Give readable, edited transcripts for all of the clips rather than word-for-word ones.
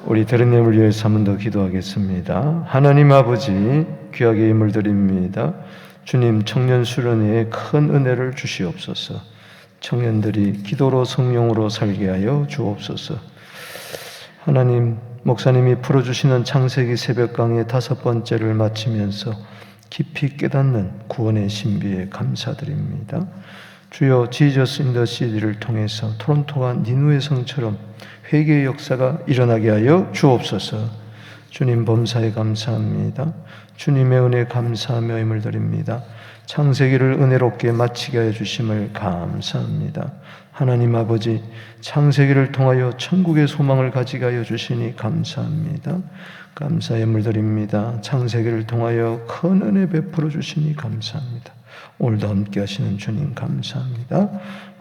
우리 들은 예물 위해서 한 번 더 기도하겠습니다. 하나님 아버지, 귀하게 예물 드립니다. 주님, 청년 수련회에 큰 은혜를 주시옵소서. 청년들이 기도로 성령으로 살게 하여 주옵소서. 하나님, 목사님이 풀어주시는 창세기 새벽강의 5번째를 마치면서 깊이 깨닫는 구원의 신비에 감사드립니다. 주여, 지저스 인 더 시티를 통해서 토론토가 니누의 성처럼 회개의 역사가 일어나게 하여 주옵소서. 주님 범사에 감사합니다. 주님의 은혜 감사하며 힘을 드립니다. 창세기를 은혜롭게 마치게 하여 주심을 감사합니다. 하나님 아버지, 창세기를 통하여 천국의 소망을 가지게 하여 주시니 감사합니다. 감사의 힘을 드립니다. 창세기를 통하여 큰 은혜 베풀어 주시니 감사합니다. 오늘도 함께 하시는 주님 감사합니다.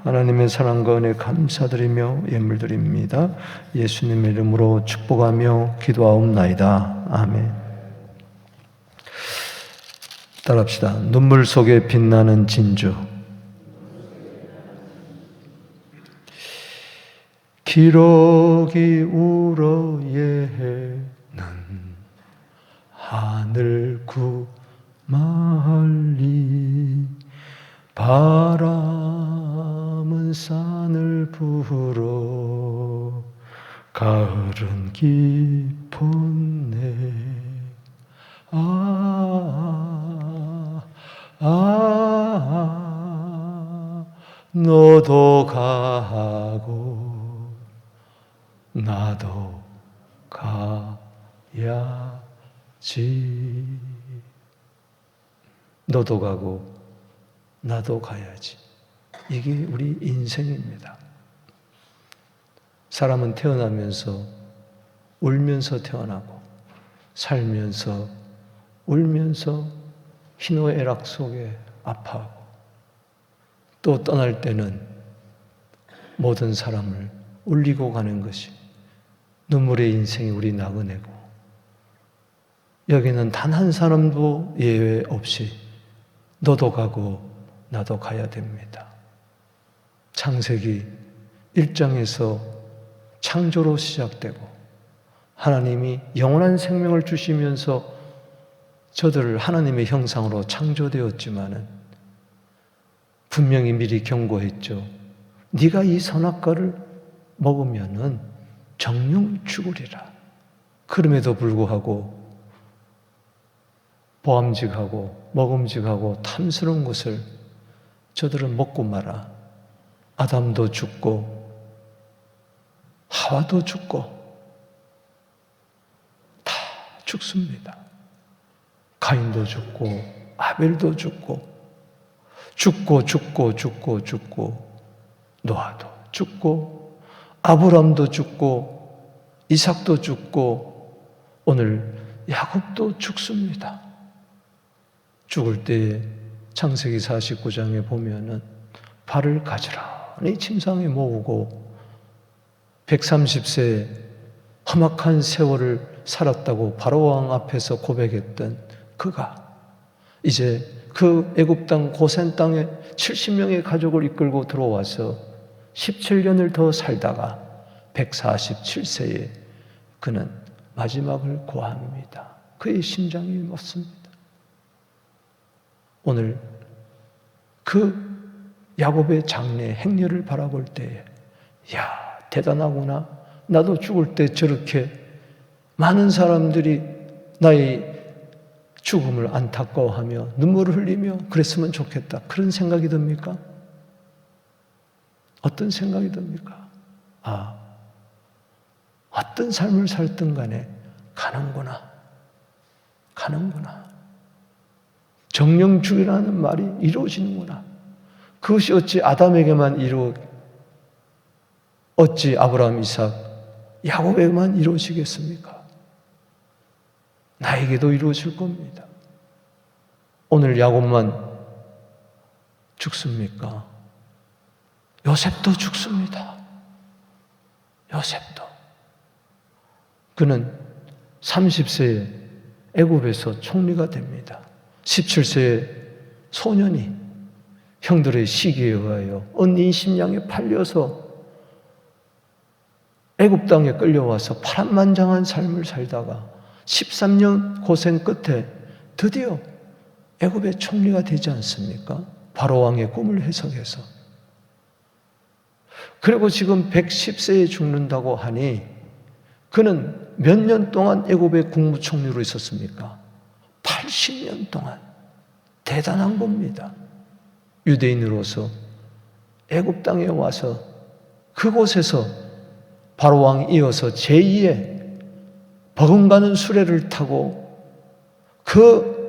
하나님의 사랑과 은혜 감사드리며 예물 드립니다. 예수님의 이름으로 축복하며 기도하옵나이다. 아멘. 따라합시다. 눈물 속에 빛나는 진주. 기러기 울어 예는 하늘 구말리 바람은 산을 불어 가을은 깊었네. 너도 가고 나도 가야지. 너도 가고 나도 가야지. 이게 우리 인생입니다. 사람은 태어나면서 울면서 태어나고 살면서 울면서 희노애락 속에 아파하고 또 떠날 때는 모든 사람을 울리고 가는 것이 눈물의 인생이 우리 나그네고, 여기는 단 한 사람도 예외 없이 너도 가고 나도 가야 됩니다. 창세기 1장에서 창조로 시작되고 하나님이 영원한 생명을 주시면서 저들을 하나님의 형상으로 창조되었지만은 분명히 미리 경고했죠. 네가 이 선악과를 먹으면은 정령 죽으리라. 그럼에도 불구하고 보암직하고 먹음직하고 탐스러운 것을 저들은 먹고 말아. 아담도 죽고 하와도 죽고 다 죽습니다. 가인도 죽고 아벨도 죽고 노아도 죽고 아브람도 죽고 이삭도 죽고 오늘 야곱도 죽습니다. 죽을 때에 창세기 49장에 보면은 발을 가지런히 침상에 모으고 130세에 험악한 세월을 살았다고 바로왕 앞에서 고백했던 그가 이제 그 애굽 땅 고센 땅에 70명의 가족을 이끌고 들어와서 17년을 더 살다가 147세에 그는 마지막을 고합니다. 그의 심장이 멎습니다. 오늘 그 야곱의 장래 행렬을 바라볼 때에 야, 대단하구나. 나도 죽을 때 저렇게 많은 사람들이 나의 죽음을 안타까워하며 눈물을 흘리며 그랬으면 좋겠다. 그런 생각이 듭니까? 어떤 생각이 듭니까? 어떤 삶을 살든 간에 가는구나. 정령 죽이라는 말이 이루어지는구나. 그것이 어찌 아담에게만 어찌 아브라함, 이삭, 야곱에게만 이루어지겠습니까? 나에게도 이루어질 겁니다. 오늘 야곱만 죽습니까? 요셉도 죽습니다. 요셉도. 그는 30세에 애굽에서 총리가 됩니다. 17세에 소년이 형들의 시기에 의하여 은인심양에 팔려서 애굽 땅에 끌려와서 파란만장한 삶을 살다가 13년 고생 끝에 드디어 애굽의 총리가 되지 않습니까? 바로 왕의 꿈을 해석해서. 그리고 지금 110세에 죽는다고 하니 그는 몇 년 동안 애굽의 국무총리로 있었습니까? 80년 동안. 대단한 겁니다. 유대인으로서 애굽 땅에 와서 그곳에서 바로 왕 이어서 제2의 버금가는 수레를 타고 그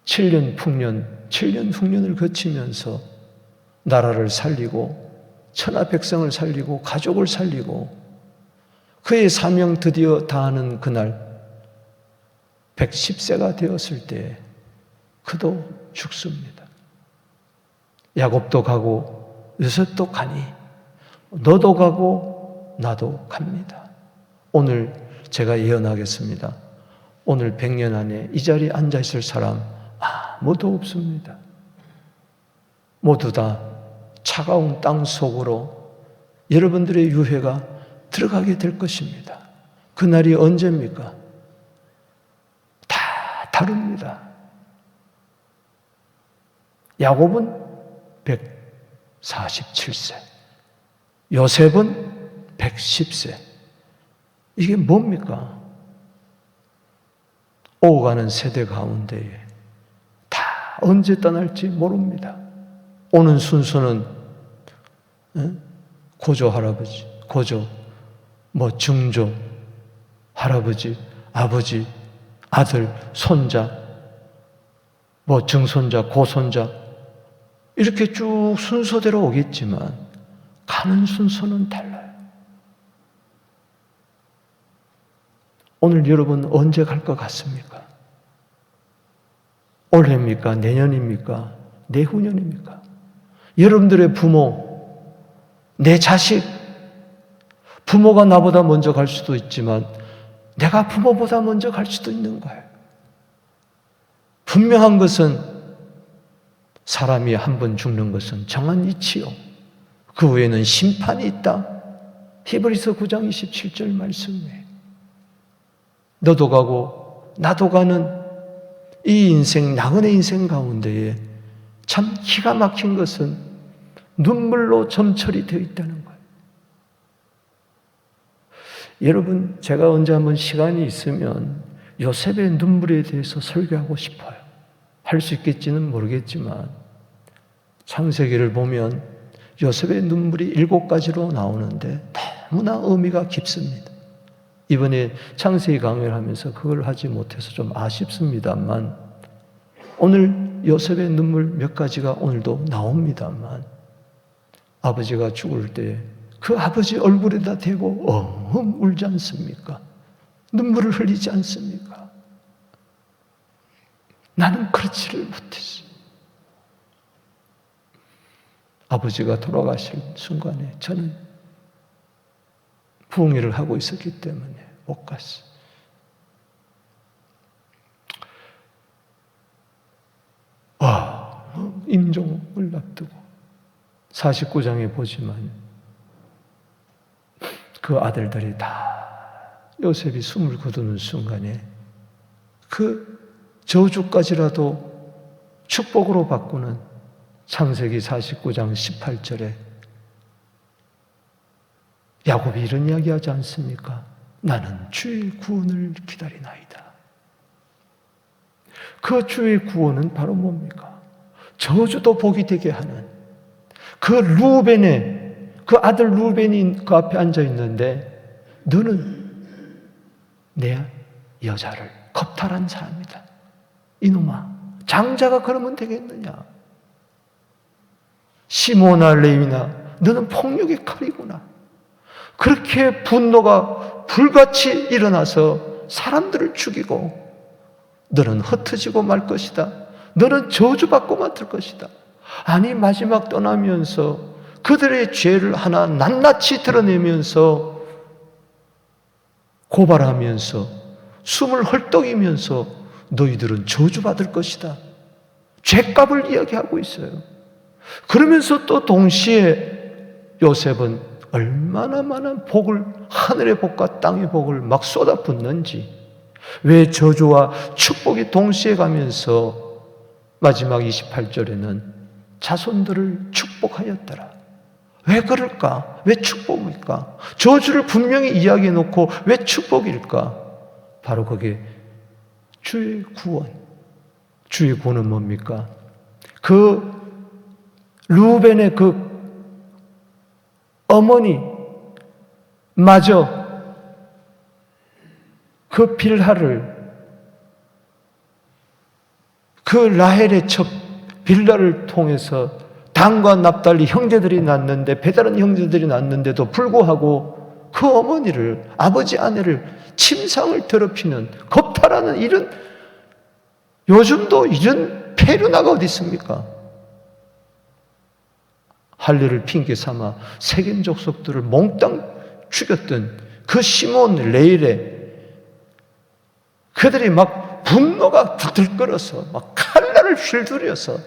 7년 흉년을 거치면서 나라를 살리고 천하 백성을 살리고 가족을 살리고 그의 사명 드디어 다하는 그날 110세가 되었을 때 그도 죽습니다. 야곱도 가고 요셉도 가니 너도 가고 나도 갑니다. 오늘 제가 예언하겠습니다. 오늘 100년 안에 이 자리에 앉아 있을 사람 아무도 없습니다. 모두 다 차가운 땅 속으로 여러분들의 유해가 들어가게 될 것입니다. 그날이 언제입니까? 다 다릅니다. 야곱은 147세, 요셉은 110세. 이게 뭡니까? 오가는 세대 가운데에 다 언제 떠날지 모릅니다. 오는 순서는 고조 할아버지, 고조, 증조, 할아버지, 아버지, 아들, 손자, 증손자, 고손자 이렇게 쭉 순서대로 오겠지만 가는 순서는 달라요. 오늘 여러분 언제 갈 것 같습니까? 올해입니까? 내년입니까? 내후년입니까? 여러분들의 부모, 내 자식, 부모가 나보다 먼저 갈 수도 있지만 내가 부모보다 먼저 갈 수도 있는 거예요. 분명한 것은 사람이 한 번 죽는 것은 정한 이치요. 그 후에는 심판이 있다. 히브리서 9장 27절 말씀에 너도 가고 나도 가는 이 인생, 나그네 인생 가운데에 참 기가 막힌 것은 눈물로 점철이 되어 있다는 거예요. 여러분, 제가 언제 한번 시간이 있으면 요셉의 눈물에 대해서 설교하고 싶어요. 할 수 있겠지는 모르겠지만 창세기를 보면 요셉의 눈물이 7가지로 나오는데 너무나 의미가 깊습니다. 이번에 창세기 강의를 하면서 그걸 하지 못해서 좀 아쉽습니다만 오늘 요셉의 눈물 몇 가지가 오늘도 나옵니다만 아버지가 죽을 때 그 아버지 얼굴에다 대고 엉엉 울지 않습니까? 눈물을 흘리지 않습니까? 나는 그렇지를 못했어. 아버지가 돌아가실 순간에 저는 부흥회를 하고 있었기 때문에 못 갔어. 임종을 앞두고 49장에 보지만 그 아들들이 다 요셉이 숨을 거두는 순간에 그 저주까지라도 축복으로 바꾸는 창세기 49장 18절에 야곱이 이런 이야기하지 않습니까? 나는 주의 구원을 기다리나이다. 그 주의 구원은 바로 뭡니까? 저주도 복이 되게 하는 그 루벤의 그 아들 루벤이 그 앞에 앉아 있는데 너는 내 여자를 겁탈한 사람이다. 이놈아, 장자가 그러면 되겠느냐? 시몬아 레위나 너는 폭력의 칼이구나. 그렇게 분노가 불같이 일어나서 사람들을 죽이고 너는 흩어지고 말 것이다. 너는 저주받고 맡을 것이다. 아니 마지막 떠나면서 그들의 죄를 하나 낱낱이 드러내면서 고발하면서 숨을 헐떡이면서 너희들은 저주받을 것이다. 죄값을 이야기하고 있어요. 그러면서 또 동시에 요셉은 얼마나 많은 복을, 하늘의 복과 땅의 복을 막 쏟아붓는지, 왜 저주와 축복이 동시에 가면서 마지막 28절에는 자손들을 축복하였더라. 왜 그럴까? 왜 축복일까? 저주를 분명히 이야기해 놓고 왜 축복일까? 바로 그게 주의 구원. 주의 구원은 뭡니까? 그 루벤의 그 어머니 마저 그 빌하를, 그 라헬의 첩 빌라를 통해서 단과 납달리 형제들이 낳는데, 배다른 형제들이 낳는데도 불구하고 그 어머니를, 아버지 아내를 침상을 더럽히는, 겁탈하는 이런, 요즘도 이런 폐륜아가 어디 있습니까? 할례를 핑계 삼아 세겜 족속들을 몽땅 죽였던 그 시몬 레일에 그들이 막 분노가 들끓어서 막 칼날을 휘둘려서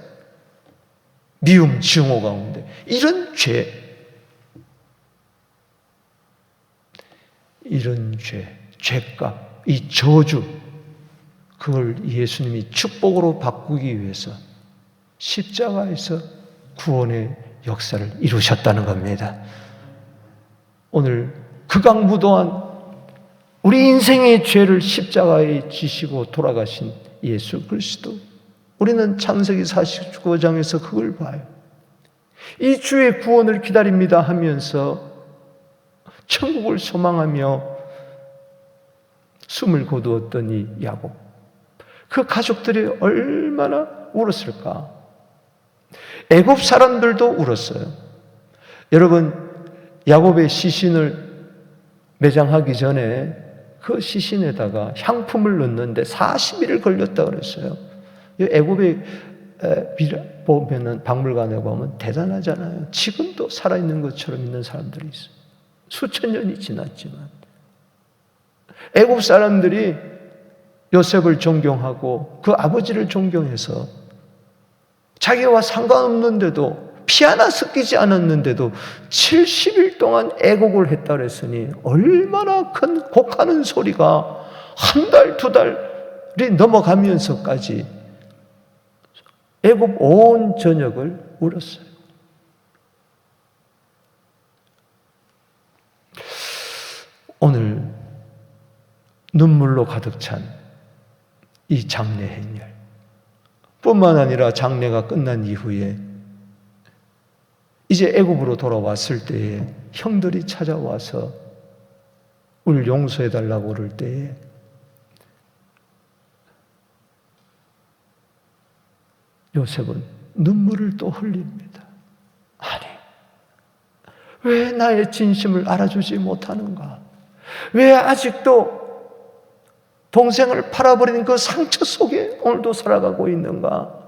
미움 증오 가운데 이런 죄값, 이 저주, 그걸 예수님이 축복으로 바꾸기 위해서 십자가에서 구원의 역사를 이루셨다는 겁니다. 오늘 극악무도한 우리 인생의 죄를 십자가에 지시고 돌아가신 예수 그리스도, 우리는 창세기 49장에서 그걸 봐요. 이 주의 구원을 기다립니다 하면서 천국을 소망하며 숨을 거두었던 이 야곱, 그 가족들이 얼마나 울었을까? 애굽 사람들도 울었어요. 여러분, 야곱의 시신을 매장하기 전에 그 시신에다가 향품을 넣는데 40일을 걸렸다고 그랬어요. 애굽에 보면은 박물관에 보면 대단하잖아요. 지금도 살아있는 것처럼 있는 사람들이 있어요. 수천 년이 지났지만 애굽 사람들이 요셉을 존경하고 그 아버지를 존경해서 자기와 상관없는데도, 피 하나 섞이지 않았는데도 70일 동안 애곡을 했다 그랬으니 얼마나 큰 곡하는 소리가 한 달, 두 달이 넘어가면서까지 애굽 온 전역을 울었어요. 오늘 눈물로 가득 찬 이 장례 행렬 뿐만 아니라 장례가 끝난 이후에 이제 애굽으로 돌아왔을 때에 형들이 찾아와서 우리를 용서해달라고 그럴 때에 요셉은 눈물을 또 흘립니다. 아니, 왜 나의 진심을 알아주지 못하는가? 왜 아직도 동생을 팔아버린 그 상처 속에 오늘도 살아가고 있는가?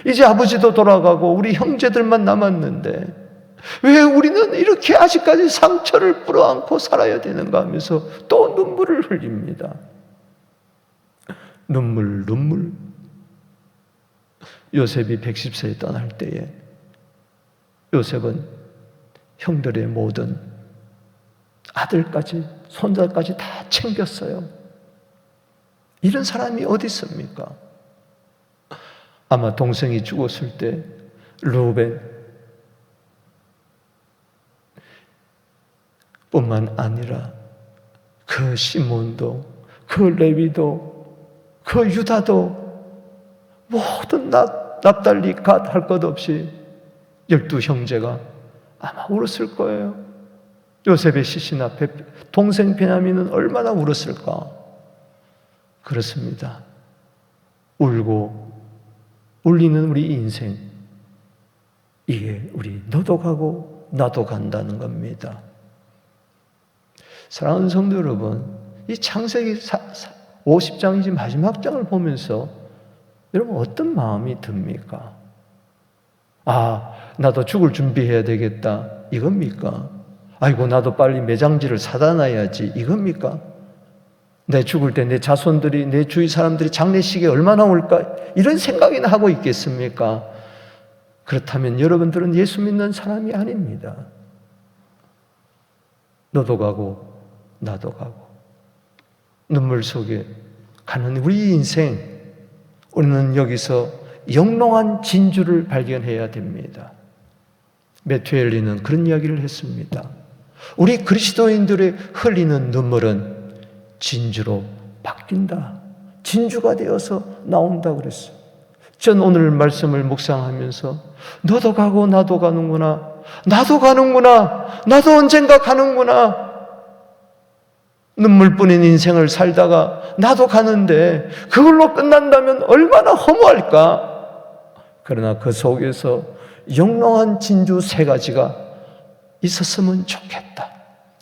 이제 아버지도 돌아가고 우리 형제들만 남았는데 왜 우리는 이렇게 아직까지 상처를 끌어안고 살아야 되는가 하면서 또 눈물을 흘립니다. 눈물. 요셉이 110세에 떠날 때에 요셉은 형들의 모든 아들까지 손자까지 다 챙겼어요. 이런 사람이 어디 있습니까? 아마 동생이 죽었을 때 루벤 뿐만 아니라 그 시몬도, 그 레위도, 그 유다도 모든 납달리 갓 할 것 없이 12 형제가 아마 울었을 거예요. 요셉의 시신 앞에 동생 베냐민은 얼마나 울었을까? 그렇습니다. 울고 울리는 우리 인생, 이게 우리 너도 가고 나도 간다는 겁니다. 사랑하는 성도 여러분, 이 창세기 50장이지 마지막 장을 보면서 여러분 어떤 마음이 듭니까? 아, 나도 죽을 준비해야 되겠다, 이겁니까? 아이고, 나도 빨리 매장지를 사다 놔야지, 이겁니까? 내 죽을 때 내 자손들이, 내 주위 사람들이 장례식에 얼마나 올까? 이런 생각이나 하고 있겠습니까? 그렇다면 여러분들은 예수 믿는 사람이 아닙니다. 너도 가고 나도 가고 눈물 속에 가는 우리 인생, 우리는 여기서 영롱한 진주를 발견해야 됩니다. 메투엘리는 그런 이야기를 했습니다. 우리 그리스도인들의 흘리는 눈물은 진주로 바뀐다. 진주가 되어서 나온다 그랬어요. 전 오늘 말씀을 묵상하면서 너도 가고 나도 가는구나. 나도 가는구나. 나도 언젠가 가는구나. 눈물뿐인 인생을 살다가 나도 가는데 그걸로 끝난다면 얼마나 허무할까? 그러나 그 속에서 영롱한 진주 3가지가 있었으면 좋겠다.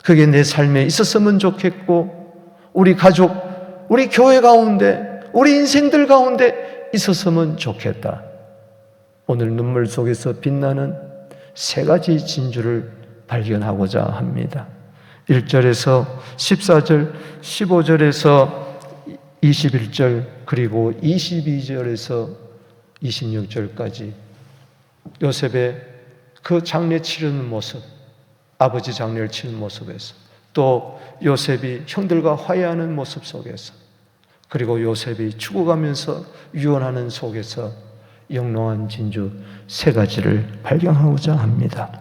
그게 내 삶에 있었으면 좋겠고 우리 가족, 우리 교회 가운데, 우리 인생들 가운데 있었으면 좋겠다. 오늘 눈물 속에서 빛나는 3가지 진주를 발견하고자 합니다. 1절에서 14절, 15절에서 21절, 그리고 22절에서 26절까지 요셉의 그 장례 치르는 모습, 아버지 장례를 치는 모습에서, 또 요셉이 형들과 화해하는 모습 속에서, 그리고 요셉이 죽어가면서 유언하는 속에서 영롱한 진주 3가지를 발견하고자 합니다.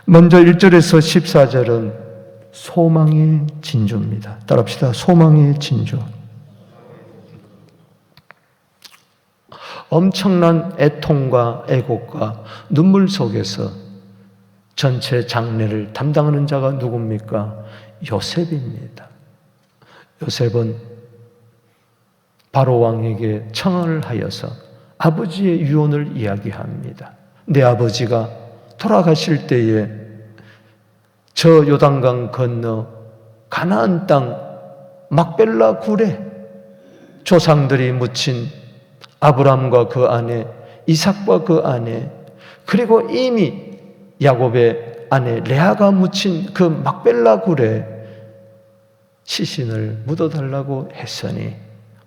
먼저 1절에서 14절은 소망의 진주입니다. 따라합시다. 소망의 진주. 엄청난 애통과 애곡과 눈물 속에서 전체 장례를 담당하는 자가 누굽니까? 요셉입니다. 요셉은 바로 왕에게 청혼을 하여서 아버지의 유언을 이야기합니다. 내 아버지가 돌아가실 때에 저 요단강 건너 가나안 땅 막벨라 굴에 조상들이 묻힌 아브람과 그 아내, 이삭과 그 아내, 그리고 이미 야곱의 아내 레아가 묻힌 그 막벨라 굴에 시신을 묻어달라고 했으니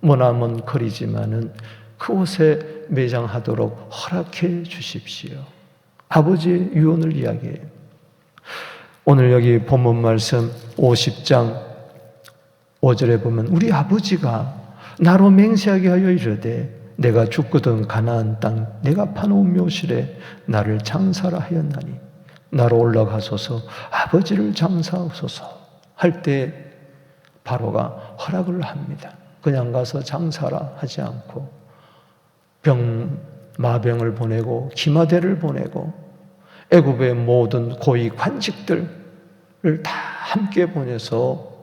머나먼 거리지만은 그곳에 매장하도록 허락해 주십시오. 아버지의 유언을 이야기해요. 오늘 여기 본문 말씀 50장 5절에 보면 우리 아버지가 나로 맹세하게 하여 이르되 내가 죽거든 가나안 땅 내가 파놓은 묘실에 나를 장사라 하였나니 나로 올라가소서 아버지를 장사하소서 할 때 바로가 허락을 합니다. 그냥 가서 장사라 하지 않고 마병을 보내고 기마대를 보내고 애굽의 모든 고위 관직들을 다 함께 보내서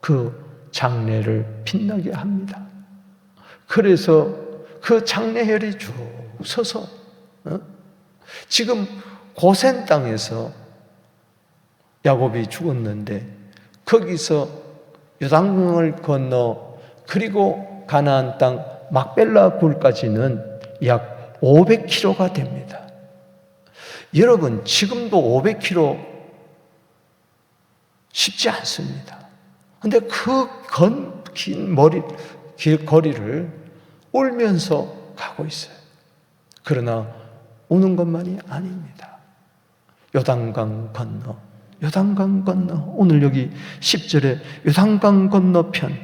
그 장례를 빛나게 합니다. 그래서 그 장례혈이 쭉 서서 지금 고센 땅에서 야곱이 죽었는데 거기서 요단강을 건너 그리고 가나안 땅 막벨라 굴까지는 약 500km가 됩니다. 여러분 지금도 500km 쉽지 않습니다. 그런데 그 긴 거리를 울면서 가고 있어요. 그러나 우는 것만이 아닙니다. 요단강 건너 오늘 여기 10절에 요단강 건너편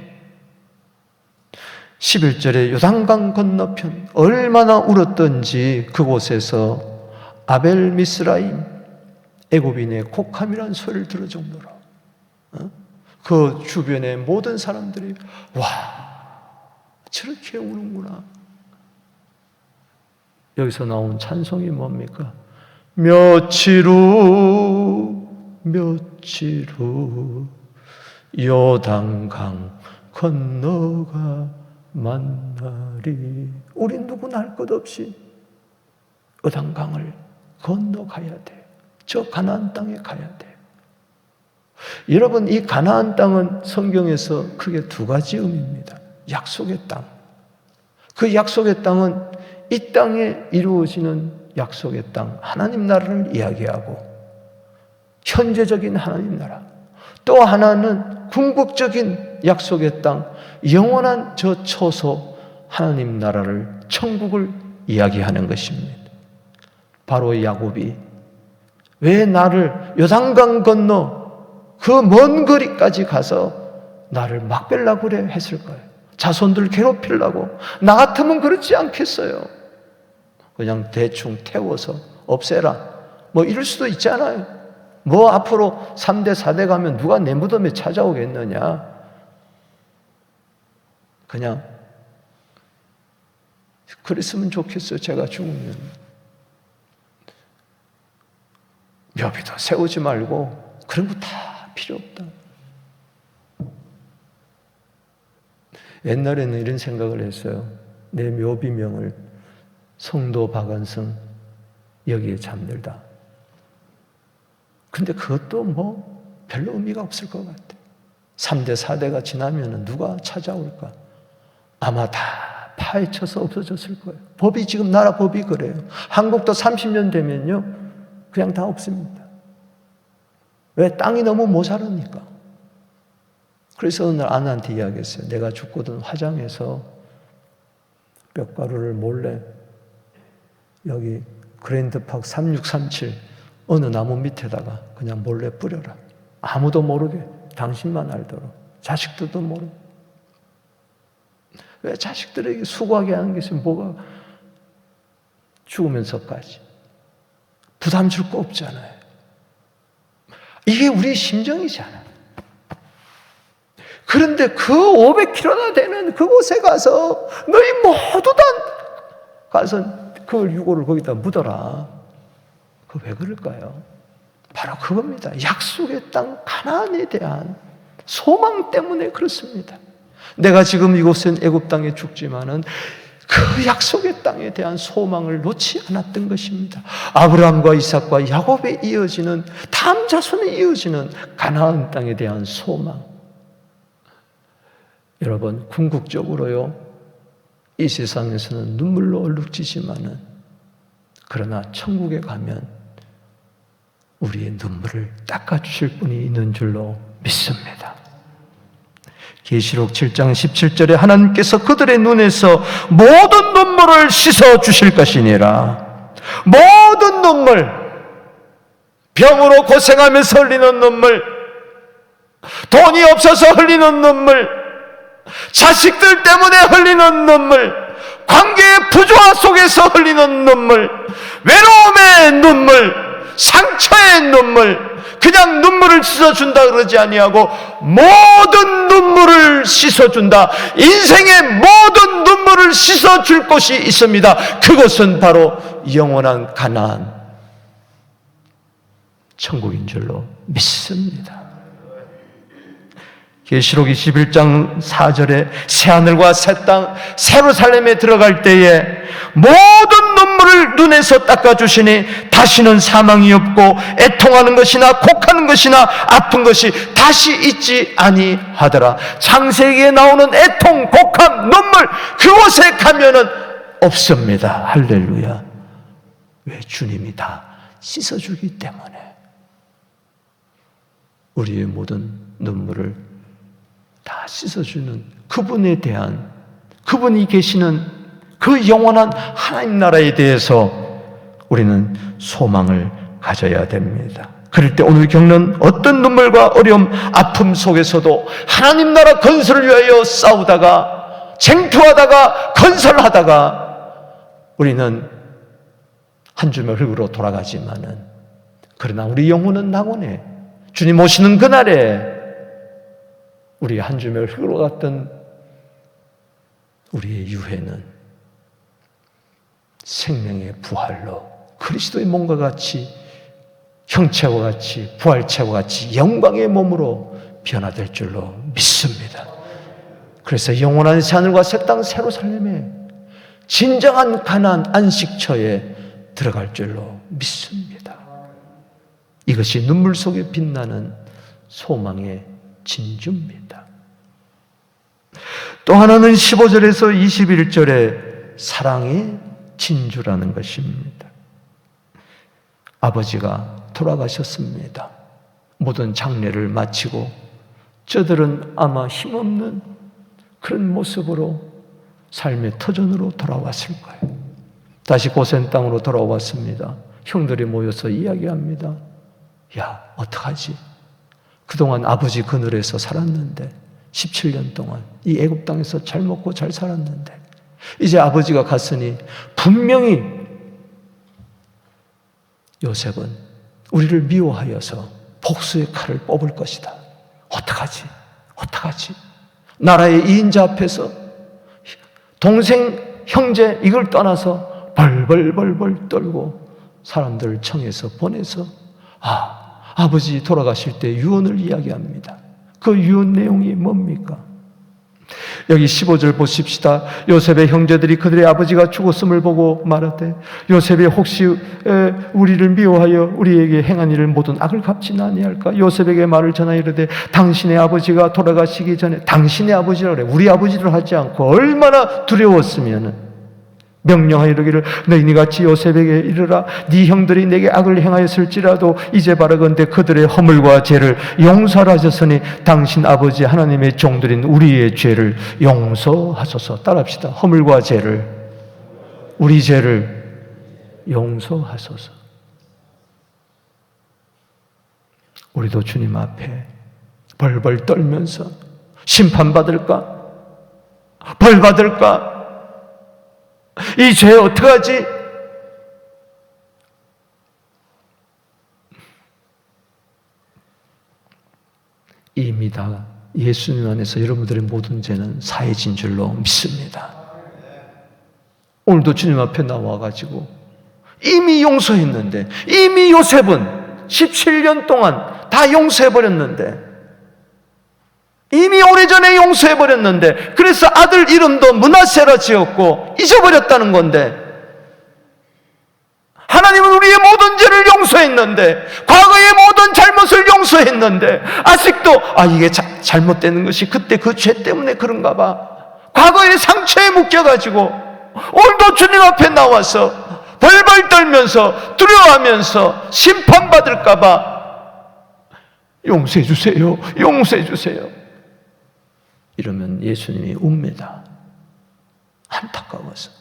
11절에 요단강 건너편 얼마나 울었던지 그곳에서 아벨 미스라임 애굽인의 곡함이라는 소리를 들을 정도로 그 주변의 모든 사람들이 와 저렇게 우는구나. 여기서 나온 찬송이 뭡니까? 며칠 후 요단강 건너가 만나리. 우린 누구나 할 것 없이 요단강을 건너가야 돼. 저 가나안 땅에 가야 돼. 여러분 이 가나안 땅은 성경에서 크게 2가지 의미입니다. 약속의 땅. 그 약속의 땅은 이 땅에 이루어지는 약속의 땅, 하나님 나라를 이야기하고 현재적인 하나님 나라. 또 하나는 궁극적인 약속의 땅, 영원한 저 초소 하나님 나라를 천국을 이야기하는 것입니다. 바로 야곱이 왜 나를 요단강 건너 그 먼 거리까지 가서 나를 막벨라 그래 했을까요? 자손들 괴롭히려고. 나 같으면 그렇지 않겠어요. 그냥 대충 태워서 없애라, 뭐 이럴 수도 있잖아요. 뭐 앞으로 3대 4대 가면 누가 내 무덤에 찾아오겠느냐. 그냥 그랬으면 좋겠어요. 제가 죽으면 묘비도 세우지 말고 그런 거 다 필요 없다. 옛날에는 이런 생각을 했어요. 내 묘비명을 성도 박완성 여기에 잠들다. 근데 그것도 뭐 별로 의미가 없을 것 같아요. 3대 4대가 지나면 누가 찾아올까? 아마 다 파헤쳐서 없어졌을 거예요. 법이 지금 나라 법이 그래요. 한국도 30년 되면요 그냥 다 없습니다. 왜? 땅이 너무 모자라니까. 그래서 오늘 아내한테 이야기했어요. 내가 죽거든 화장해서 뼈가루를 몰래 여기 그랜드파크 3637 어느 나무 밑에다가 그냥 몰래 뿌려라. 아무도 모르게, 당신만 알도록. 자식들도 모르고. 왜 자식들에게 수고하게 하는 것이 뭐가 죽으면서까지 부담 줄 거 없잖아요. 이게 우리 심정이잖아요. 그런데 그 500km나 되는 그곳에 가서 너희 모두 다 가서 그 유골을 거기다 묻어라. 그 왜 그럴까요? 바로 그겁니다. 약속의 땅 가나안에 대한 소망 때문에 그렇습니다. 내가 지금 이곳은 애굽 땅에 죽지만은 그 약속의 땅에 대한 소망을 놓지 않았던 것입니다. 아브라함과 이삭과 야곱에 이어지는 다음 자손에 이어지는 가나안 땅에 대한 소망. 여러분, 궁극적으로요, 이 세상에서는 눈물로 얼룩지지만은 그러나 천국에 가면 우리의 눈물을 닦아주실 분이 있는 줄로 믿습니다. 계시록 7장 17절에 하나님께서 그들의 눈에서 모든 눈물을 씻어주실 것이니라. 모든 눈물, 병으로 고생하면서 흘리는 눈물, 돈이 없어서 흘리는 눈물, 자식들 때문에 흘리는 눈물, 관계의 부조화 속에서 흘리는 눈물, 외로움의 눈물, 상처의 눈물, 그냥 눈물을 씻어준다 그러지 아니하고 모든 눈물을 씻어준다. 인생의 모든 눈물을 씻어줄 곳이 있습니다. 그것은 바로 영원한 가나안, 천국인 줄로 믿습니다. 계시록 21장 4절에 새하늘과 새 땅 예루살렘에 들어갈 때에 모든 눈물을 눈에서 닦아주시니 다시는 사망이 없고 애통하는 것이나 곡하는 것이나 아픈 것이 다시 있지 아니하더라. 창세기에 나오는 애통, 곡함, 눈물, 그곳에 가면은 없습니다. 할렐루야. 왜? 주님이 다 씻어주기 때문에 우리의 모든 눈물을 다 씻어주는 그분에 대한, 그분이 계시는 그 영원한 하나님 나라에 대해서 우리는 소망을 가져야 됩니다. 그럴 때 오늘 겪는 어떤 눈물과 어려움, 아픔 속에서도 하나님 나라 건설을 위하여 싸우다가 쟁투하다가 건설하다가 우리는 한 줌의 흙으로 돌아가지만은 그러나 우리 영혼은 낙원에 주님 오시는 그날에 우리 한 줌의 흙으로 갔던 우리의 유해는 생명의 부활로 그리스도의 몸과 같이, 형체와 같이, 부활체와 같이 영광의 몸으로 변화될 줄로 믿습니다. 그래서 영원한 새하늘과 새 땅 예루살렘에 진정한 가나안 안식처에 들어갈 줄로 믿습니다. 이것이 눈물 속에 빛나는 소망의 진주입니다. 또 하나는 15절에서 21절에 사랑의 진주라는 것입니다. 아버지가 돌아가셨습니다. 모든 장례를 마치고 저들은 아마 힘없는 그런 모습으로 삶의 터전으로 돌아왔을 거예요. 다시 고센 땅으로 돌아왔습니다. 형들이 모여서 이야기합니다. 야, 어떡하지? 그동안 아버지 그늘에서 살았는데 17년 동안 이 애굽 땅에서 잘 먹고 잘 살았는데 이제 아버지가 갔으니 분명히 요셉은 우리를 미워하여서 복수의 칼을 뽑을 것이다. 어떡하지? 어떡하지? 나라의 2인자 앞에서 동생, 형제 이걸 떠나서 벌벌벌벌 떨고 사람들을 청해서 보내서 아버지 돌아가실 때 유언을 이야기합니다. 그 유언 내용이 뭡니까? 여기 15절 보십시다. 요셉의 형제들이 그들의 아버지가 죽었음을 보고 말하되 요셉이 혹시 우리를 미워하여 우리에게 행한 일을 모든 악을 갚지는 아니할까? 요셉에게 말을 전하여 이르되 당신의 아버지가 돌아가시기 전에 당신의 아버지라 그래. 우리 아버지를 하지 않고 얼마나 두려웠으면 명령하여 이르기를 너희니 같이 요셉에게 이르라. 네 형들이 내게 악을 행하였을지라도 이제 바라건대 그들의 허물과 죄를 용서하셨으니 당신 아버지 하나님의 종들인 우리의 죄를 용서하소서. 따라합시다. 허물과 죄를, 우리 죄를 용서하소서. 우리도 주님 앞에 벌벌 떨면서 심판받을까? 벌 받을까? 이 죄 어떡하지? 이미 다 예수님 안에서 여러분들의 모든 죄는 사해진 줄로 믿습니다. 오늘도 주님 앞에 나와가지고 이미 용서했는데, 이미 요셉은 17년 동안 다 용서해버렸는데, 이미 오래전에 용서해버렸는데, 그래서 아들 이름도 므낫세라 지었고 잊어버렸다는 건데, 하나님은 우리의 모든 죄를 용서했는데, 과거의 모든 잘못을 용서했는데, 아직도 이게 잘못되는 것이 그때 그 죄 때문에 그런가 봐. 과거의 상처에 묶여가지고 오늘도 주님 앞에 나와서 벌벌 떨면서 두려워하면서 심판받을까 봐 용서해 주세요, 용서해 주세요 이러면 예수님이 웁니다. 안타까워서.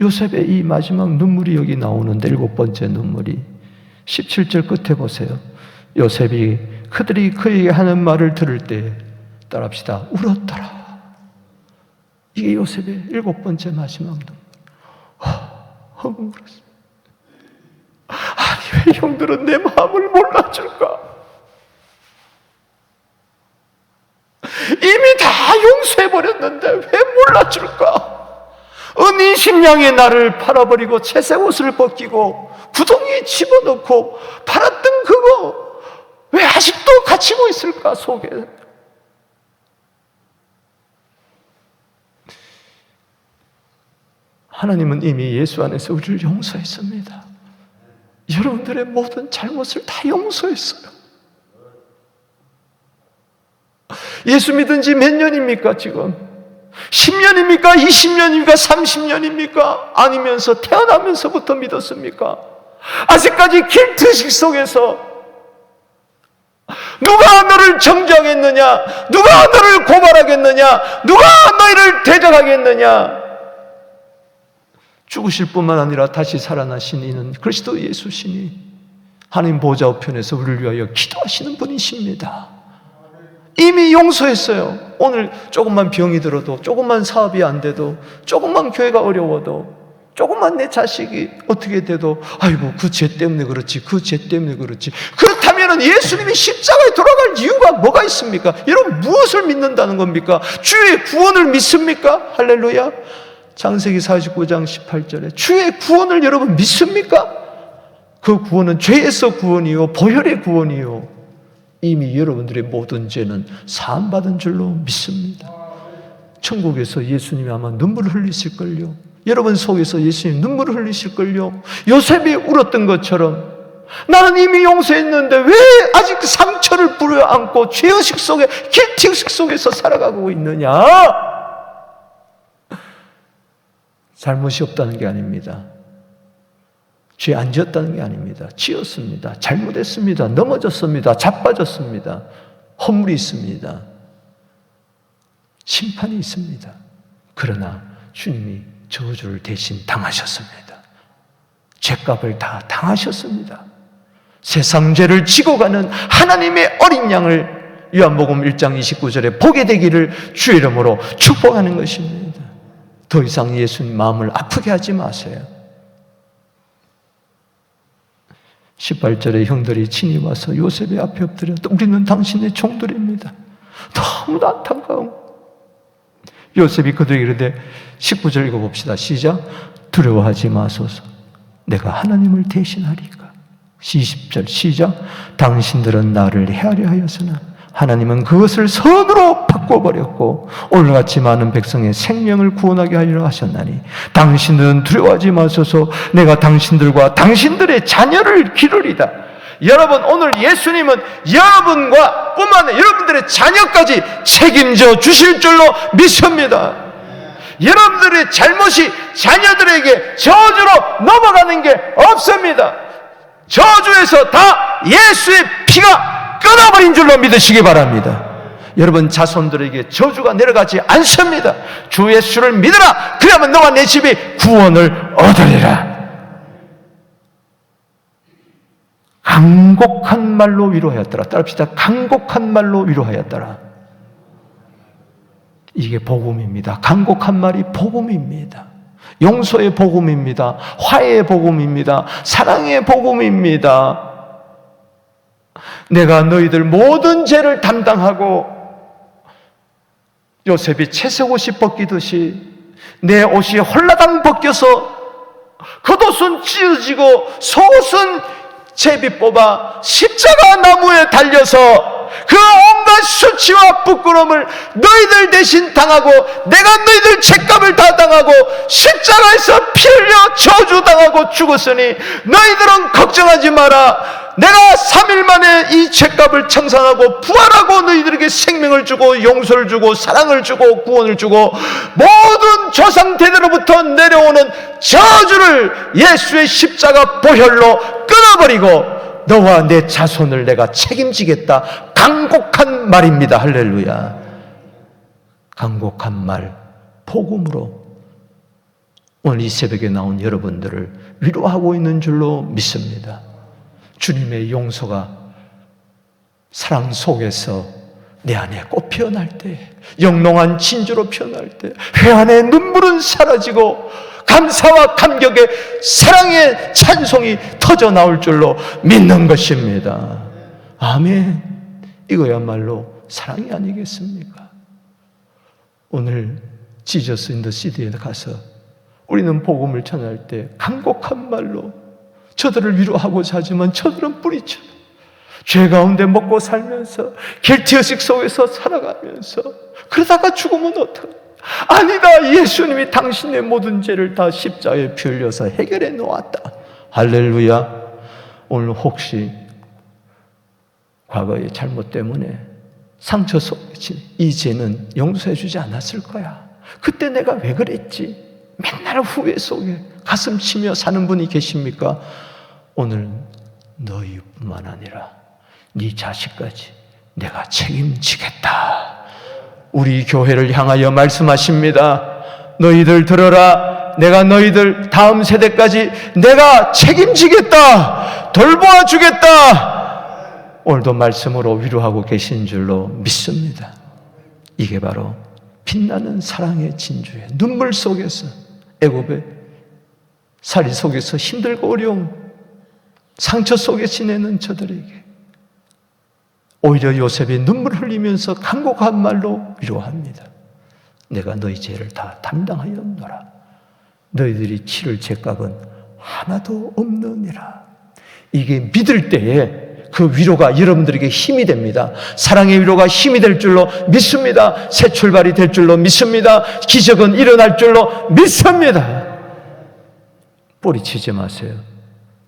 요셉의 이 마지막 눈물이 여기 나오는데, 7번째 눈물이 17절 끝에 보세요. 요셉이 그들이 그에게 하는 말을 들을 때 따라합시다. 울었더라. 이게 요셉의 7번째 마지막 눈물. 울었어요. 아니 왜 형들은 내 마음을 몰라줄까? 이미 다 용서해버렸는데 왜 몰라줄까? 은 20냥의 나를 팔아버리고 채색 옷을 벗기고 구덩이에 집어넣고 팔았던 그거 왜 아직도 갇히고 있을까 속에? 하나님은 이미 예수 안에서 우리를 용서했습니다. 여러분들의 모든 잘못을 다 용서했어요. 예수 믿은 지 몇 년입니까 지금? 10년입니까? 20년입니까? 30년입니까? 아니면서 태어나면서부터 믿었습니까? 아직까지 길트식 속에서 누가 너를 정죄하겠느냐? 누가 너를 고발하겠느냐? 누가 너희를 대적하겠느냐? 죽으실 뿐만 아니라 다시 살아나신 이는 그리스도 예수시니 하나님 보좌 우편에서 우리를 위하여 기도하시는 분이십니다. 이미 용서했어요. 오늘 조금만 병이 들어도, 조금만 사업이 안 돼도, 조금만 교회가 어려워도, 조금만 내 자식이 어떻게 돼도 아이고 그 죄 때문에 그렇지, 그 죄 때문에 그렇지. 그렇다면 예수님이 십자가에 돌아갈 이유가 뭐가 있습니까? 여러분 무엇을 믿는다는 겁니까? 주의 구원을 믿습니까? 할렐루야. 창세기 49장 18절에 주의 구원을 여러분 믿습니까? 그 구원은 죄에서 구원이요 보혈의 구원이요 이미 여러분들의 모든 죄는 사함받은 줄로 믿습니다. 천국에서 예수님이 아마 눈물을 흘리실걸요. 여러분 속에서 예수님 눈물을 흘리실걸요. 요셉이 울었던 것처럼 나는 이미 용서했는데 왜 아직 상처를 부여안고 죄의식 속에, 길티의식 속에서 살아가고 있느냐? 잘못이 없다는 게 아닙니다. 죄 안 지었다는 게 아닙니다. 지었습니다. 잘못했습니다. 넘어졌습니다. 자빠졌습니다. 허물이 있습니다. 심판이 있습니다. 그러나 주님이 저주를 대신 당하셨습니다. 죄값을 다 당하셨습니다. 세상 죄를 지고 가는 하나님의 어린 양을 요한복음 1장 29절에 보게 되기를 주의 이름으로 축복하는 것입니다. 더 이상 예수님 마음을 아프게 하지 마세요. 18절에 형들이 친히 와서 요셉의 앞에 엎드려 우리는 당신의 종들입니다. 너무나 안타까운 요셉이 그들에게 이르되 19절 읽어봅시다. 시작. 두려워하지 마소서. 내가 하나님을 대신하리까. 20절 시작. 당신들은 나를 헤아려 하였으나 하나님은 그것을 선으로 바꿔버렸고 오늘같이 많은 백성의 생명을 구원하게 하리라 하셨나니 당신들은 두려워하지 마소서. 내가 당신들과 당신들의 자녀를 기르리다. 여러분, 오늘 예수님은 여러분과 뿐만 아니라 여러분들의 자녀까지 책임져 주실 줄로 믿습니다. 여러분들의 잘못이 자녀들에게 저주로 넘어가는 게 없습니다. 저주에서 다 예수의 피가 끊어버린 줄로 믿으시기 바랍니다. 여러분 자손들에게 저주가 내려가지 않습니다. 주 예수를 믿으라. 그러면 너와 내 집이 구원을 얻으리라. 간곡한 말로 위로하였더라. 따라합시다. 간곡한 말로 위로하였더라. 이게 복음입니다. 간곡한 말이 복음입니다. 용서의 복음입니다. 화해의 복음입니다. 사랑의 복음입니다. 내가 너희들 모든 죄를 담당하고 요셉이 채색 옷이 벗기듯이 내 옷이 홀라당 벗겨서 겉옷은 찢어지고 속옷은 제비 뽑아 십자가 나무에 달려서 그 온갖 수치와 부끄러움을 너희들 대신 당하고 내가 너희들 죄값을 다 당하고 십자가에서 피 흘려 저주당하고 죽었으니 너희들은 걱정하지 마라. 내가 3일 만에 이 죄값을 청산하고 부활하고 너희들에게 생명을 주고 용서를 주고 사랑을 주고 구원을 주고 모든 조상 대대로부터 내려오는 저주를 예수의 십자가 보혈로 끊어버리고 너와 내 자손을 내가 책임지겠다. 간곡한 말입니다. 할렐루야. 간곡한 말, 복음으로 오늘 이 새벽에 나온 여러분들을 위로하고 있는 줄로 믿습니다. 주님의 용서가 사랑 속에서 내 안에 꽃 피어날 때, 영롱한 진주로 피어날 때 회한의 눈물은 사라지고 감사와 감격의 사랑의 찬송이 터져 나올 줄로 믿는 것입니다. 아멘. 이거야말로 사랑이 아니겠습니까? 오늘 지저스 인 더 시티에 가서 우리는 복음을 전할 때 간곡한 말로 저들을 위로하고자 하지만 저들은 뿌리쳐 죄 가운데 먹고 살면서 길티의식 속에서 살아가면서 그러다가 죽으면 어떡해? 아니다. 예수님이 당신의 모든 죄를 다 십자가에 피 흘려서 해결해 놓았다. 할렐루야. 오늘 혹시 과거의 잘못 때문에 상처 속에 이 죄는 용서해 주지 않았을 거야. 그때 내가 왜 그랬지? 맨날 후회 속에 가슴 치며 사는 분이 계십니까? 오늘 너희뿐만 아니라 네 자식까지 내가 책임지겠다. 우리 교회를 향하여 말씀하십니다. 너희들 들어라. 내가 너희들 다음 세대까지 내가 책임지겠다. 돌보아 주겠다. 오늘도 말씀으로 위로하고 계신 줄로 믿습니다. 이게 바로 빛나는 사랑의 진주예요. 눈물 속에서 애굽의 살이 속에서 힘들고 어려움 상처 속에 지내는 저들에게 오히려 요셉이 눈물 흘리면서 간곡한 말로 위로합니다. 내가 너희 죄를 다 담당하였노라. 너희들이 치를 죄값은 하나도 없느니라. 이게 믿을 때에 그 위로가 여러분들에게 힘이 됩니다. 사랑의 위로가 힘이 될 줄로 믿습니다. 새 출발이 될 줄로 믿습니다. 기적은 일어날 줄로 믿습니다. 뿌리치지 마세요.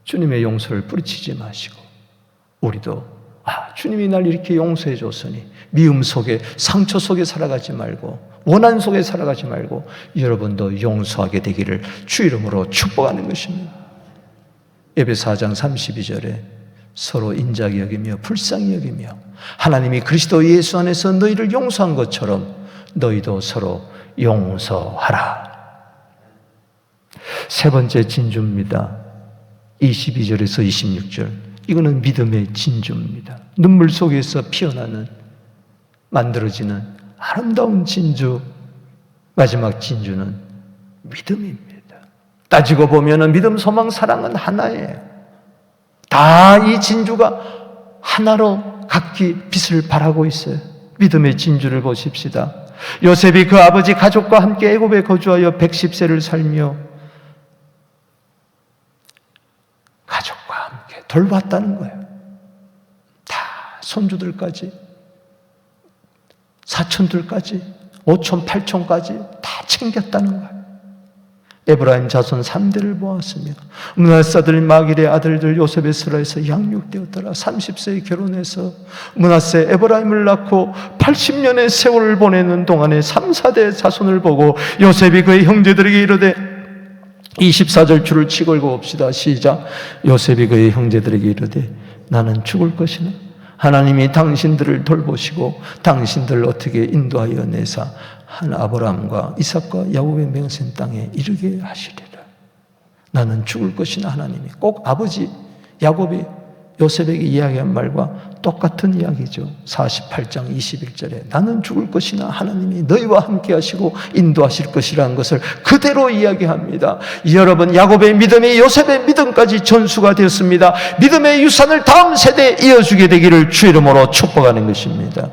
주님의 용서를 뿌리치지 마시고 우리도 주님이 날 이렇게 용서해 줬으니 미움 속에 상처 속에 살아가지 말고 원한 속에 살아가지 말고 여러분도 용서하게 되기를 주 이름으로 축복하는 것입니다. 에베소 4장 32절에 서로 인자하게 여기며 불쌍히 여기며 하나님이 그리스도 예수 안에서 너희를 용서한 것처럼 너희도 서로 용서하라. 세 번째 진주입니다. 22절에서 26절, 이거는 믿음의 진주입니다. 눈물 속에서 피어나는, 만들어지는 아름다운 진주, 마지막 진주는 믿음입니다. 따지고 보면 믿음, 소망, 사랑은 하나예요. 다 이 진주가 하나로 각기 빛을 발하고 있어요. 믿음의 진주를 보십시다. 요셉이 그 아버지 가족과 함께 애굽에 거주하여 110세를 살며 가족과 함께 돌봤다는 거예요. 다 손주들까지, 사촌들까지, 5촌, 8촌까지 다 챙겼다는 거예요. 에브라임 자손 3대를 모았습니다. 므낫세 마길의 아들들 요셉의 스라에서 양육되었더라. 30세에 결혼해서 므낫세 에브라임을 낳고 80년의 세월을 보내는 동안에 3, 4대 자손을 보고 요셉이 그의 형제들에게 이르되, 24절 줄을 치고 읽어봅시다. 시작. 요셉이 그의 형제들에게 이르되, 나는 죽을 것이나 하나님이 당신들을 돌보시고 당신들을 어떻게 인도하여 내사 한 아브라함과 이삭과 야곱의 맹세한 땅에 이르게 하시리라. 나는 죽을 것이나 하나님이, 꼭 아버지 야곱이 요셉에게 이야기한 말과 똑같은 이야기죠. 48장 21절에 나는 죽을 것이나 하나님이 너희와 함께 하시고 인도하실 것이라는 것을 그대로 이야기합니다. 여러분, 야곱의 믿음이 요셉의 믿음까지 전수가 되었습니다. 믿음의 유산을 다음 세대에 이어주게 되기를 주 이름으로 축복하는 것입니다.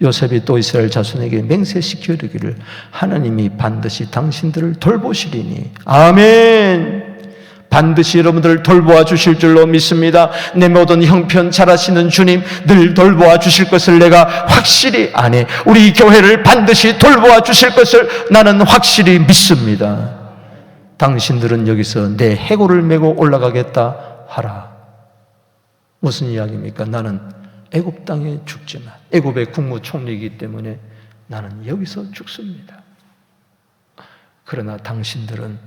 요셉이 또 이스라엘 자손에게 맹세시켜 이르기를, 하나님이 반드시 당신들을 돌보시리니. 아멘. 반드시 여러분들을 돌보아 주실 줄로 믿습니다. 내 모든 형편 잘하시는 주님, 늘 돌보아 주실 것을 내가 확실히 아네. 우리 교회를 반드시 돌보아 주실 것을 나는 확실히 믿습니다. 당신들은 여기서 내 해골을 메고 올라가겠다 하라. 무슨 이야기입니까? 나는 애굽 땅에 죽지만, 애굽의 국무총리이기 때문에 나는 여기서 죽습니다. 그러나 당신들은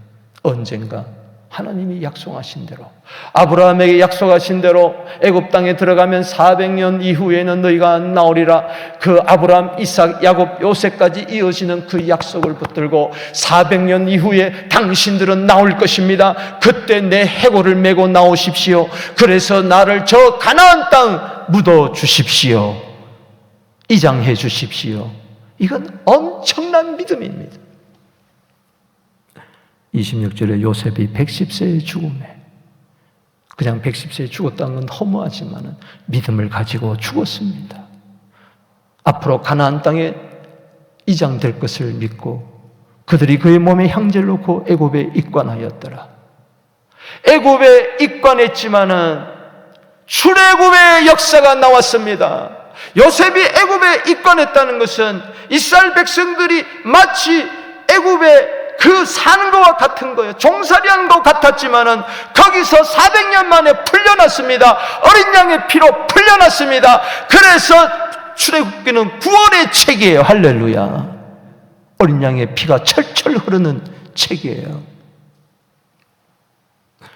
언젠가 하나님이 약속하신 대로, 아브라함에게 약속하신 대로 애굽 땅에 들어가면 400년 이후에는 너희가 나오리라. 그 아브라함, 이삭, 야곱, 요셉까지 이어지는 그 약속을 붙들고 400년 이후에 당신들은 나올 것입니다. 그때 내 해골을 메고 나오십시오. 그래서 나를 저 가나안 땅 묻어 주십시오. 이장해 주십시오. 이건 엄청난 믿음입니다. 26절에 요셉이 110세의 죽음에, 그냥 110세에 죽었다는 건 허무하지만 믿음을 가지고 죽었습니다. 앞으로 가나안 땅에 이장될 것을 믿고 그들이 그의 몸에 향제를 놓고 애굽에 입관하였더라. 애굽에 입관했지만은 출애굽의 역사가 나왔습니다. 요셉이 애굽에 입관했다는 것은 이스라엘 백성들이 마치 애굽에 그 사는 것과 같은 거예요. 종살이한 것 같았지만은 거기서 400년 만에 풀려났습니다. 어린 양의 피로 풀려났습니다. 그래서 출애굽기는 구원의 책이에요. 할렐루야. 어린 양의 피가 철철 흐르는 책이에요.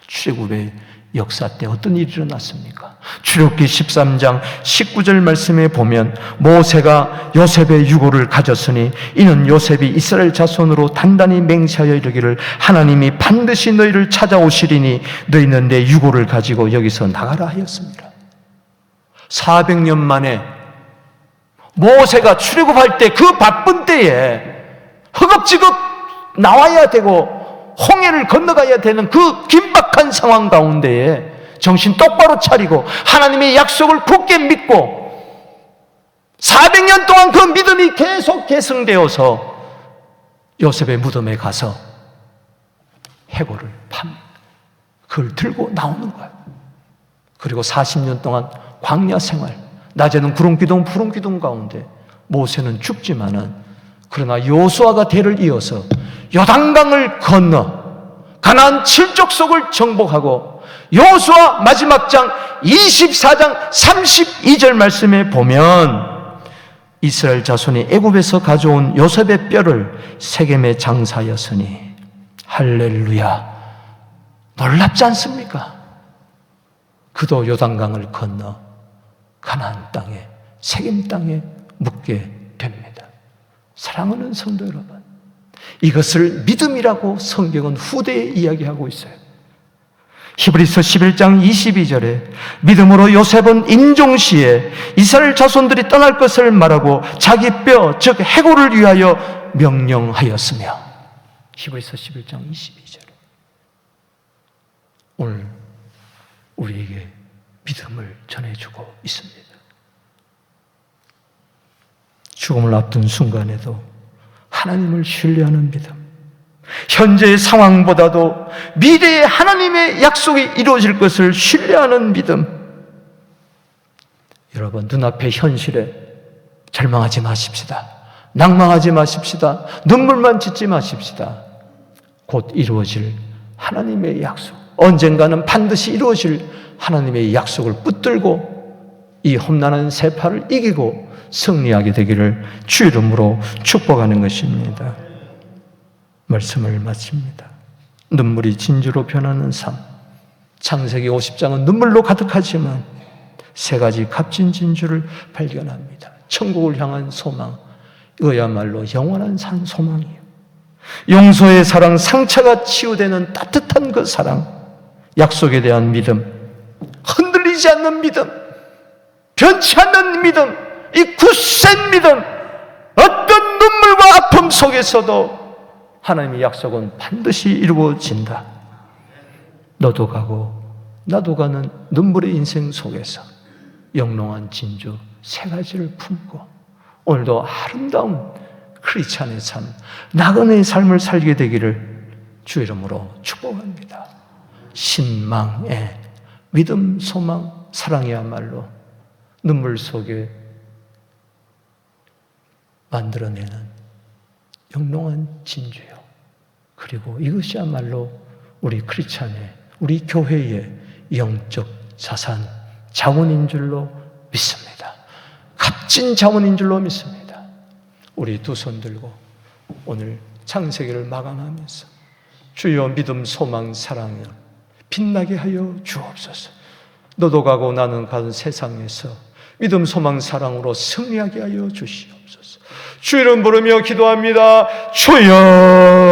출애굽의 역사 때 어떤 일이 일어났습니까? 출애굽기 13장 19절 말씀에 보면, 모세가 요셉의 유고를 가졌으니 이는 요셉이 이스라엘 자손으로 단단히 맹세하여 이르기를, 하나님이 반드시 너희를 찾아오시리니 너희는 내 유고를 가지고 여기서 나가라 하였습니다. 400년 만에 모세가 출애굽할 때, 그 바쁜 때에 허겁지겁 나와야 되고 홍해를 건너가야 되는 그 긴박한 상황 가운데에 정신 똑바로 차리고 하나님의 약속을 굳게 믿고 400년 동안 그 믿음이 계속 계승되어서 요셉의 무덤에 가서 해골을 팝니다. 그걸 들고 나오는 거예요. 그리고 40년 동안 광야 생활, 낮에는 구름 기둥 푸른 기둥 가운데 모세는 죽지만은, 그러나 여호수아가 대를 이어서 요단강을 건너 가나안 7족속을 정복하고, 여호수아 마지막 장 24장 32절 말씀에 보면 이스라엘 자손이 애굽에서 가져온 요셉의 뼈를 세겜에 장사하였으니, 할렐루야, 놀랍지 않습니까? 그도 요단강을 건너 가나안 땅에, 세겜 땅에 묻게 됩니다. 사랑하는 성도 여러분, 이것을 믿음이라고 성경은 후대에 이야기하고 있어요. 히브리서 11장 22절에 믿음으로 요셉은 임종시에 이스라엘 자손들이 떠날 것을 말하고 자기 뼈, 즉 해골을 위하여 명령하였으며. 히브리서 11장 22절에 오늘 우리에게 믿음을 전해주고 있습니다. 죽음을 앞둔 순간에도 하나님을 신뢰하는 믿음, 현재의 상황보다도 미래의 하나님의 약속이 이루어질 것을 신뢰하는 믿음. 여러분, 눈앞의 현실에 절망하지 마십시다. 낭망하지 마십시다. 눈물만 짓지 마십시다. 곧 이루어질 하나님의 약속, 언젠가는 반드시 이루어질 하나님의 약속을 붙들고 이 험난한 세파를 이기고 승리하게 되기를 주 이름으로 축복하는 것입니다. 말씀을 마칩니다. 눈물이 진주로 변하는 삶. 창세기 50장은 눈물로 가득하지만 세 가지 값진 진주를 발견합니다. 천국을 향한 소망, 이거야말로 영원한 산 소망이에요. 용서의 사랑, 상처가 치유되는 따뜻한 그 사랑, 약속에 대한 믿음, 흔들리지 않는 믿음, 변치 않는 믿음, 이 굳센 믿음, 어떤 눈물과 아픔 속에서도 하나님의 약속은 반드시 이루어진다. 너도 가고 나도 가는 눈물의 인생 속에서 영롱한 진주 세 가지를 품고 오늘도 아름다운 크리스찬의 삶, 나그네의 삶을 살게 되기를 주 이름으로 축복합니다. 신망의 믿음, 소망, 사랑이야말로 눈물 속에 만들어내는 영롱한 진주요. 그리고 이것이야말로 우리 크리스찬의, 우리 교회의 영적 자산, 자원인 줄로 믿습니다. 값진 자원인 줄로 믿습니다. 우리 두 손 들고 오늘 창세기를 마감하면서 주여 믿음, 소망, 사랑을 빛나게 하여 주옵소서. 너도 가고 나는 가는 세상에서 믿음, 소망, 사랑으로 승리하게 하여 주시옵소서. 주 이름 부르며 기도합니다. 주여.